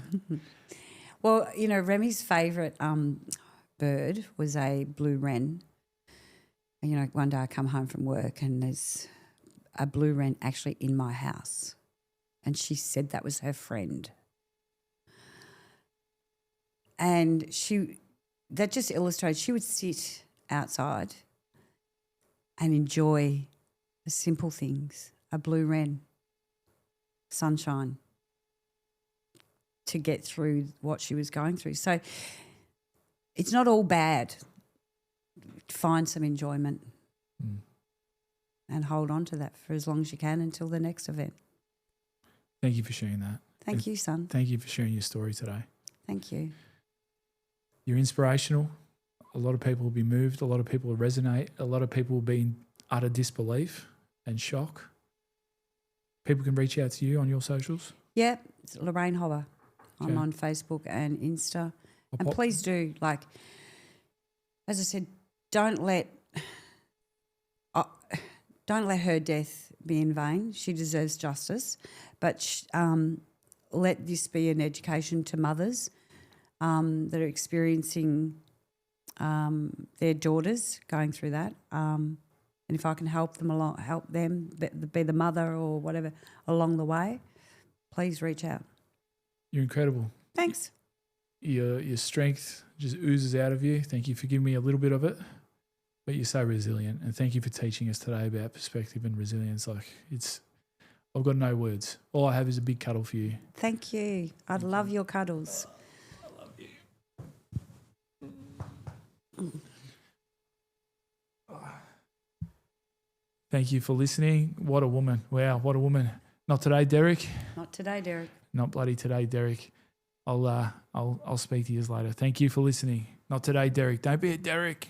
Well, Remy's favourite bird was a blue wren. And, one day I come home from work and there's a blue wren actually in my house. And she said that was her friend. And that just illustrates, she would sit outside and enjoy the simple things, a blue wren, sunshine, to get through what she was going through. So it's not all bad. Find some enjoyment and hold on to that for as long as you can until the next event. Thank you for sharing that. Thank you, son. Thank you for sharing your story today. Thank you. You're inspirational. A lot of people will be moved. A lot of people will resonate. A lot of people will be in utter disbelief and shock. People can reach out to you on your socials. Yeah, it's Lorraine Hobba. I'm Okay. on Facebook and Insta. And please do, as I said, don't let her death be in vain. She deserves justice. But let this be an education to mothers that are experiencing their daughters going through that. And if I can help them be the mother or whatever along the way, please reach out. You're incredible. Thanks. Your strength just oozes out of you. Thank you for giving me a little bit of it. But you're so resilient. And thank you for teaching us today about perspective and resilience. I've got no words. All I have is a big cuddle for you. Thank you. I'd love your cuddles. I love you. Thank you for listening. What a woman. Wow, what a woman. Not today, Derek. Not today, Derek. Not bloody today, Derek. I'll speak to you later. Thank you for listening. Not today, Derek. Don't be a Derek.